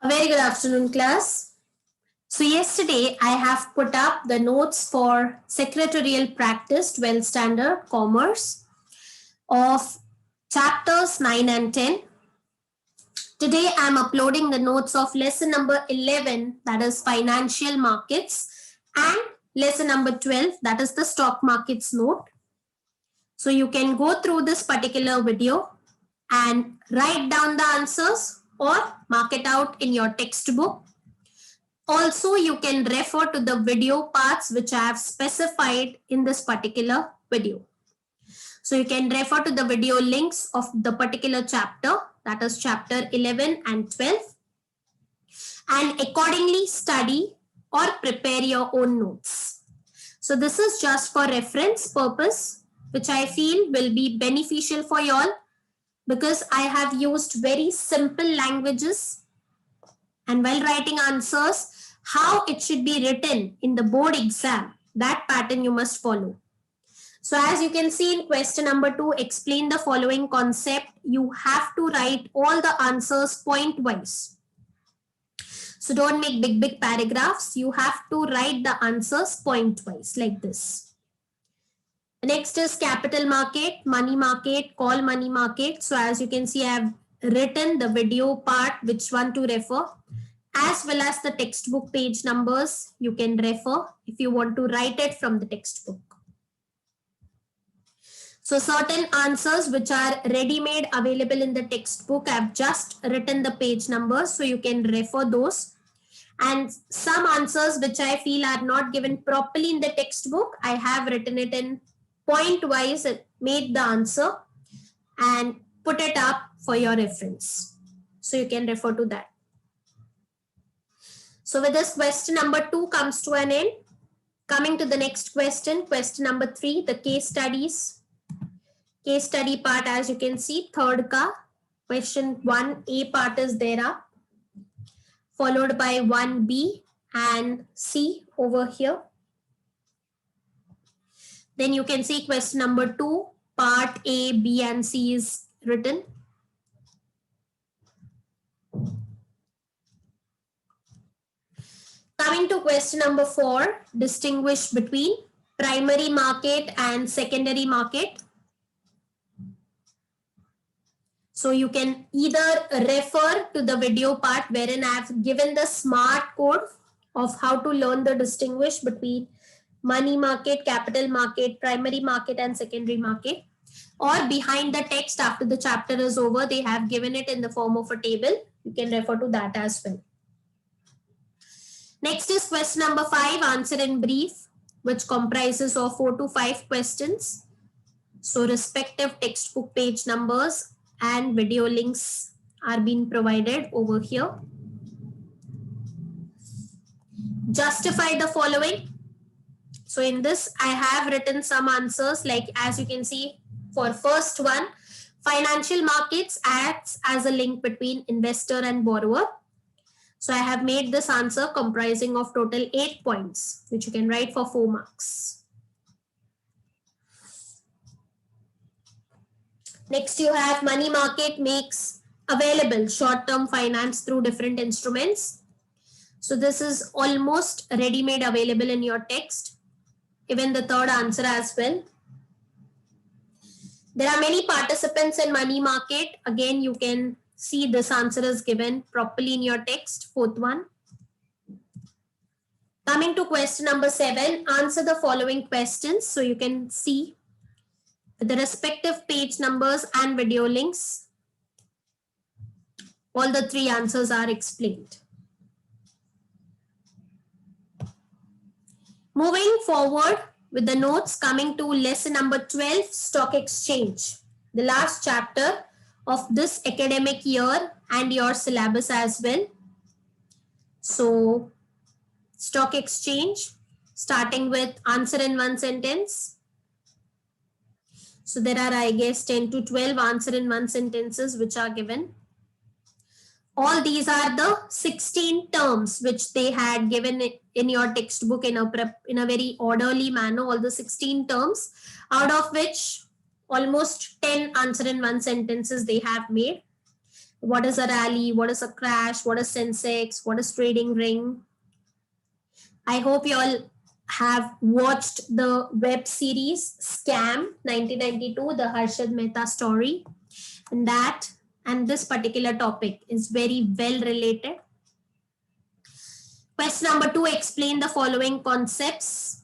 A very good afternoon, class. So yesterday I have put up the notes for secretarial practice 12 standard commerce of chapters 9 and 10. Today I am uploading the notes of lesson number 11, that is financial markets, and lesson number 12, that is the stock markets note. So you can go through this particular video and write down the answers or mark it out in your textbook. Also, you can refer to the video parts which I have specified in this particular video. So you can refer to the video links of the particular chapter, that is chapter 11 and 12, and accordingly study or prepare your own notes. So this is just for reference purpose, which I feel will be beneficial for you all because I have used very simple languages, and while writing answers, how it should be written in the board exam, that pattern you must follow. So as you can see in question number 2, explain the following concept. You have to write all the answers point wise. So don't make big paragraphs. You have to write the answers point wise like this. Next is capital market, money market, call money market. So as you can see, I have written the video part, which one to refer, as well as the textbook page numbers you can refer if you want to write it from the textbook. So certain answers which are ready-made available in the textbook, I've just written the page numbers so you can refer those. And some answers which I feel are not given properly in the textbook, I have written it in point wise, made the answer and put it up for your reference. So you can refer to that. So with this, question number 2 comes to an end. Coming to the next question, question number 3, the case studies. Case study part, as you can see, third ka question 1A part is there, followed by 1B and C over here. Then you can see question number 2, part A, B and C is written. Coming to question number 4, distinguish between primary market and secondary market. So you can either refer to the video part wherein I have given the smart code of how to learn the distinguish between money market, capital market, primary market and secondary market, or behind the text after the chapter is over, they have given it in the form of a table. You can refer to that as well. Next is question number 5, answer in brief, which comprises of 4 to 5 questions. So respective textbook page numbers and video links are being provided over here. Justify the following. So in this, I have written some answers, like as you can see, for first one, financial markets acts as a link between investor and borrower. So I have made this answer comprising of total 8 points, which you can write for 4 marks. Next, you have money market makes available short-term finance through different instruments. So this is almost ready-made available in your text. Even the third answer as well. There are many participants in money market. Again, you can see this answer is given properly in your text, fourth one. Coming to question number 7, answer the following questions. So you can see the respective page numbers and video links. All the 3 answers are explained. Moving forward with the notes, coming to lesson number 12, stock exchange, the last chapter of this academic year and your syllabus as well. So stock exchange, starting with answer in one sentence. So there are, I guess, 10 to 12 answer in one sentences which are given. All these are the 16 terms which they had given in your textbook in a very orderly manner, all the 16 terms, out of which almost 10 answer in one sentences they have made. What is a rally? What is a crash? What is Sensex? What is trading ring? I hope you all have watched the web series Scam 1992, the Harshad Mehta story. And that and this particular topic is very well related. Question number 2, explain the following concepts.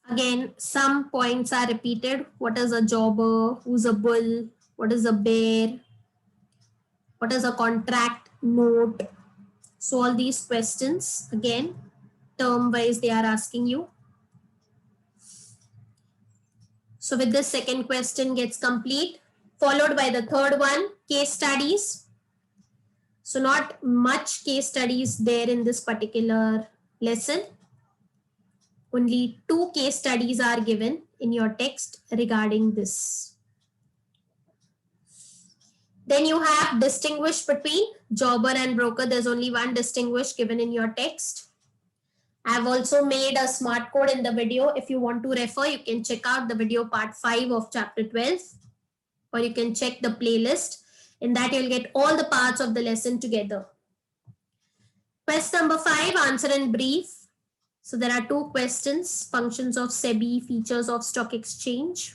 Again, some points are repeated. What is a jobber? Who's a bull? What is a bear? What is a contract note? So all these questions, again, term wise, they are asking you. So with this, second question gets complete, followed by the third one, case studies. So not much case studies there in this particular lesson. Only 2 case studies are given in your text regarding this. Then you have distinguish between jobber and broker. There's only one distinguish given in your text. I've also made a smart code in the video. If you want to refer, you can check out the video part 5 of chapter 12, or you can check the playlist. In that, you'll get all the parts of the lesson together. Question number 5, answer in brief. So there are 2 questions, functions of SEBI, features of stock exchange.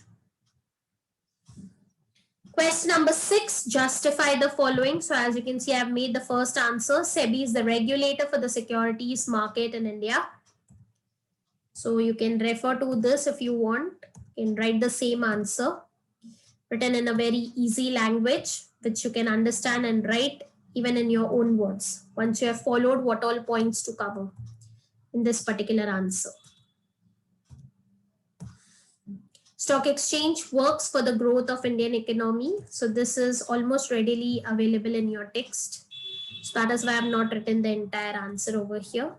Question number 6, justify the following. So as you can see, I've made the first answer. SEBI is the regulator for the securities market in India. So you can refer to this if you want. You can write the same answer written in a very easy language, which you can understand and write even in your own words once you have followed what all points to cover in this particular answer. Stock exchange works for the growth of Indian economy. So this is almost readily available in your text. So that is why I have not written the entire answer over here.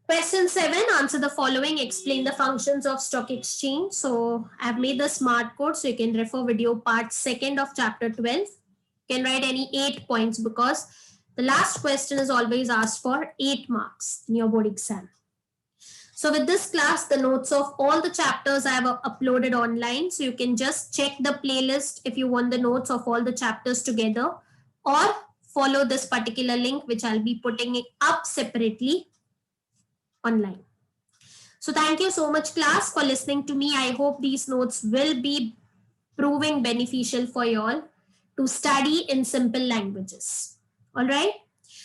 Question 7, answer the following, explain the functions of stock exchange. So I've made the smart code, so you can refer video part 2 of chapter 12. You can write any 8 points because the last question is always asked for 8 marks in your board exam. So with this class, the notes of all the chapters I have uploaded online. So you can just check the playlist if you want the notes of all the chapters together, or follow this particular link, which I'll be putting it up separately online. So thank you so much, class, for listening to me. I hope these notes will be proving beneficial for you all to study in simple languages. All right.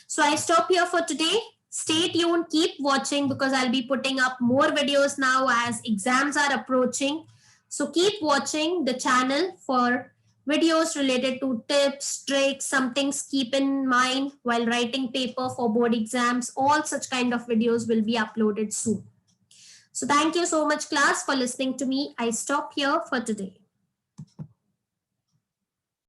So I stop here for today. Stay tuned, keep watching, because I'll be putting up more videos now as exams are approaching. So keep watching the channel for videos related to tips, tricks, some things keep in mind while writing paper for board exams. All such kind of videos will be uploaded soon. So thank you so much, class, for listening to me. I stop here for today.